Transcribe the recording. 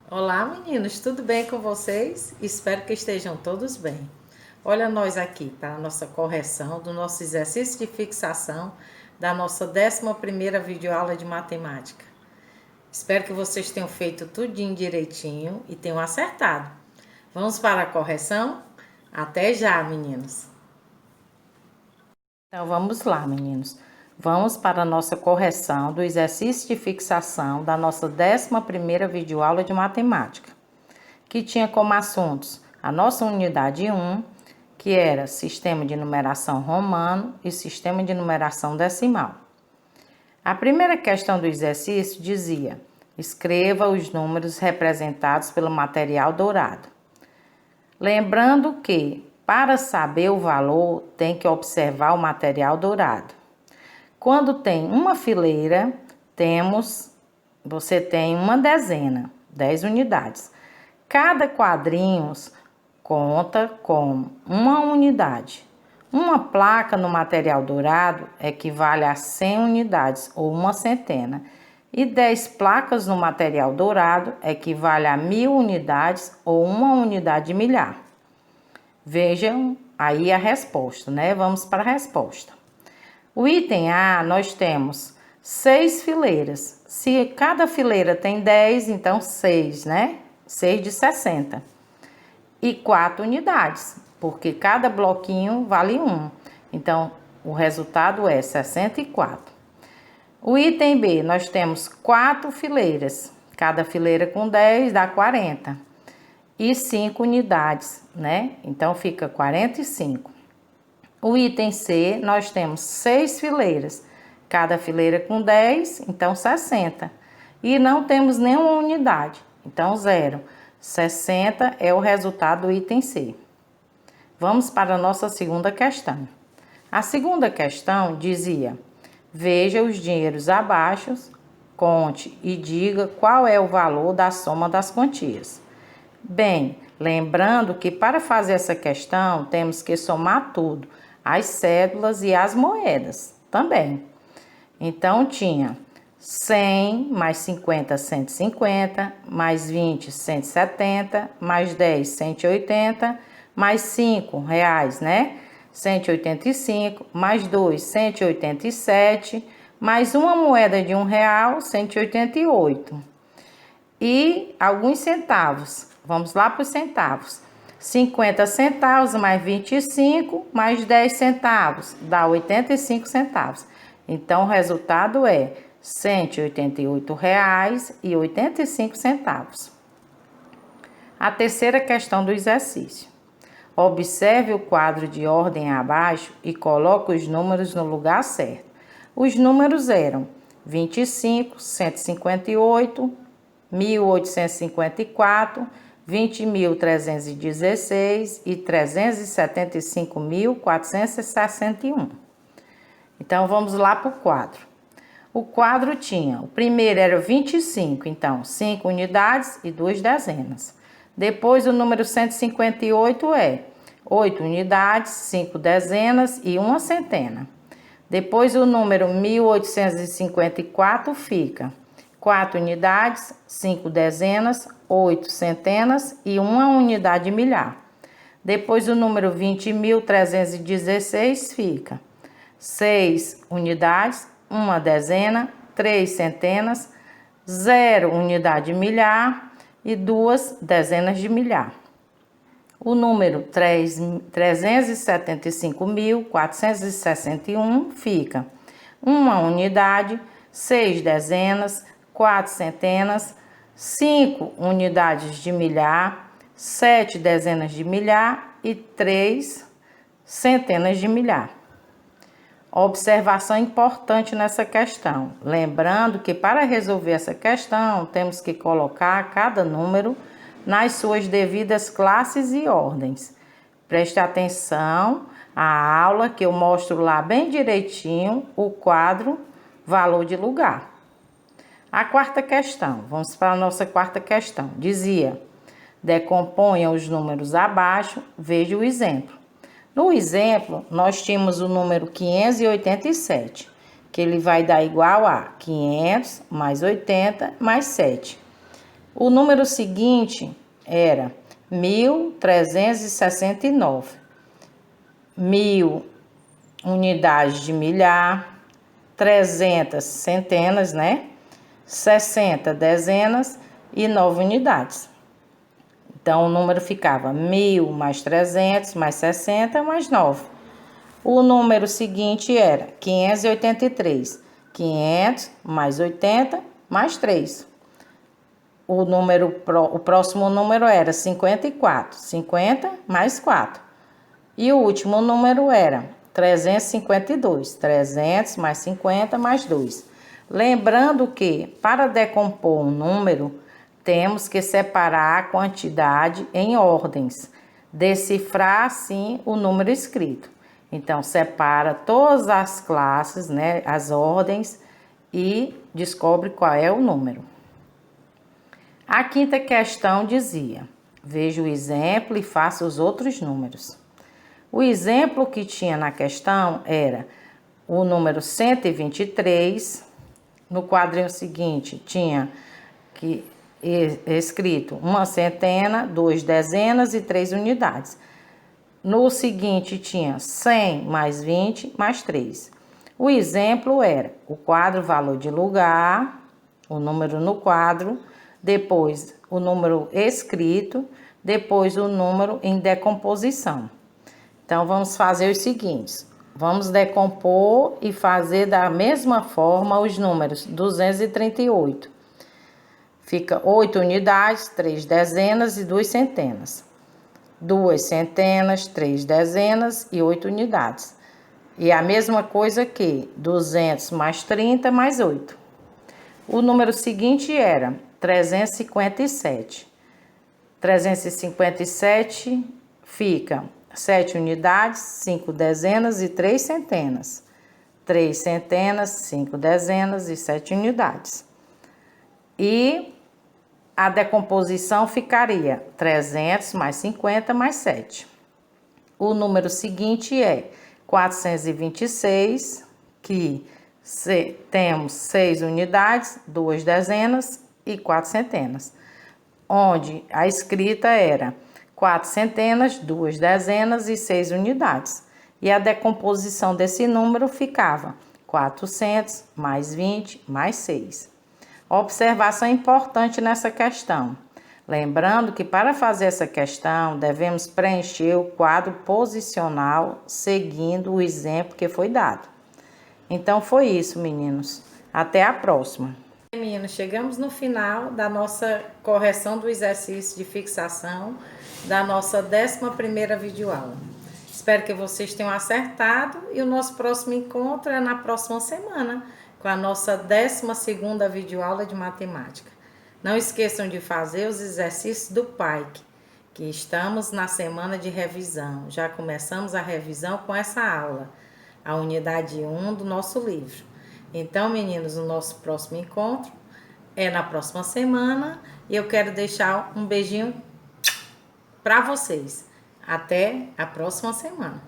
Olá, meninos, tudo bem com vocês? Espero que estejam todos bem. Olha nós aqui para a nossa correção do nosso exercício de fixação da nossa 11ª videoaula de matemática. Espero que vocês tenham feito tudinho direitinho e tenham acertado. Vamos para a correção? Até já, meninos! Então vamos lá, meninos. Vamos para a nossa correção do exercício de fixação da nossa 11ª videoaula de matemática, que tinha como assuntos a nossa unidade 1, que era sistema de numeração romano e sistema de numeração decimal. A primeira questão do exercício dizia: escreva os números representados pelo material dourado. Lembrando que, para saber o valor, tem que observar o material dourado. Quando tem uma fileira, você tem uma dezena, 10 unidades. Cada quadrinho conta com uma unidade. Uma placa no material dourado equivale a 100 unidades ou uma centena. E 10 placas no material dourado equivale a 1000 unidades ou uma unidade de milhar. Vejam aí a resposta, né? Vamos para a resposta. O item A, nós temos 6 fileiras. Se cada fileira tem 10, então 6, né? 6 de 60. E 4 unidades, porque cada bloquinho vale 1. Então, o resultado é 64. O item B, nós temos 4 fileiras. Cada fileira com 10 dá 40. E 5 unidades, né? Então, fica 45. O item C, nós temos 6 fileiras. Cada fileira com 10, então 60. E não temos nenhuma unidade, então 0. 60 é o resultado do item C. Vamos para a nossa segunda questão. A segunda questão dizia: veja os dinheiros abaixo, conte e diga qual é o valor da soma das quantias. Bem, lembrando que para fazer essa questão temos que somar tudo, as cédulas e as moedas também. Então tinha 100 mais 50, 150, mais 20, 170, mais 10, 180, mais 5 reais, né? 185, mais 2, 187, mais uma moeda de R$1, 188. E alguns centavos. Vamos lá para os centavos. 50 centavos mais 25 mais 10 centavos dá 85 centavos. Então, o resultado é R$ 188,85. A terceira questão do exercício. Observe o quadro de ordem abaixo e coloque os números no lugar certo. Os números eram 25, 158, 1854, 20.316 e 375.461. Então, vamos lá para o quadro. O quadro tinha, o primeiro era 25, então 5 unidades e 2 dezenas. Depois o número 158 é 8 unidades, 5 dezenas e 1 centena. Depois o número 1854 fica 4 unidades, 5 dezenas, 8 centenas e 1 unidade de milhar. Depois o número 20.316 fica 6 unidades, 1 dezena, 3 centenas, 0 unidade de milhar e 2 dezenas de milhar. O número 375.461 fica 1 unidade, 6 dezenas, 4 centenas, 5 unidades de milhar, 7 dezenas de milhar e 3 centenas de milhar. Observação importante nessa questão. Lembrando que para resolver essa questão, temos que colocar cada número nas suas devidas classes e ordens. Preste atenção à aula que eu mostro lá bem direitinho o quadro valor de lugar. A quarta questão, vamos para a nossa quarta questão. Dizia: decomponha os números abaixo, veja o exemplo. No exemplo, nós tínhamos o número 587, que ele vai dar igual a 500 mais 80 mais 7. O número seguinte era 1.369. 1.000 unidades de milhar, 300 centenas, né? 60 dezenas e 9 unidades. Então, o número ficava 1.000 mais 300 mais 60 mais 9. O número seguinte era 583. 500 mais 80 mais 3. O próximo número era 54. 50 mais 4. E o último número era 352. 300 mais 50 mais 2. Lembrando que, para decompor um número, temos que separar a quantidade em ordens, decifrar assim o número escrito. Então, separa todas as classes, né, as ordens, e descobre qual é o número. A quinta questão dizia: veja o exemplo e faça os outros números. O exemplo que tinha na questão era o número 123. No quadrinho seguinte tinha escrito 1 centena, 2 dezenas e 3 unidades. No seguinte tinha 100 mais 20 mais 3. O exemplo era o quadro valor de lugar, o número no quadro, depois o número escrito, depois o número em decomposição. Então, vamos fazer os seguintes. Vamos decompor e fazer da mesma forma os números 238. Fica 8 unidades, 3 dezenas e 2 centenas. 2 centenas, 3 dezenas e 8 unidades. E a mesma coisa aqui, 200 mais 30 mais 8. O número seguinte era 357. 357 fica 7 unidades, 5 dezenas e 3 centenas. 3 centenas, 5 dezenas e 7 unidades. E a decomposição ficaria 300 mais 50 mais 7. O número seguinte é 426, que temos 6 unidades, 2 dezenas e 4 centenas. Onde a escrita era 4 centenas, 2 dezenas e 6 unidades. E a decomposição desse número ficava 400 mais 20 mais 6. Observação importante nessa questão. Lembrando que para fazer essa questão, devemos preencher o quadro posicional seguindo o exemplo que foi dado. Então, foi isso, meninos. Até a próxima. Meninos, chegamos no final da nossa correção do exercício de fixação da nossa 11ª videoaula. Espero que vocês tenham acertado e o nosso próximo encontro é na próxima semana, com a nossa 12ª videoaula de matemática. Não esqueçam de fazer os exercícios do PAIC, que estamos na semana de revisão. Já começamos a revisão com essa aula, a unidade 1 do nosso livro. Então, meninos, o nosso próximo encontro é na próxima semana e eu quero deixar um beijinho para vocês. Até a próxima semana.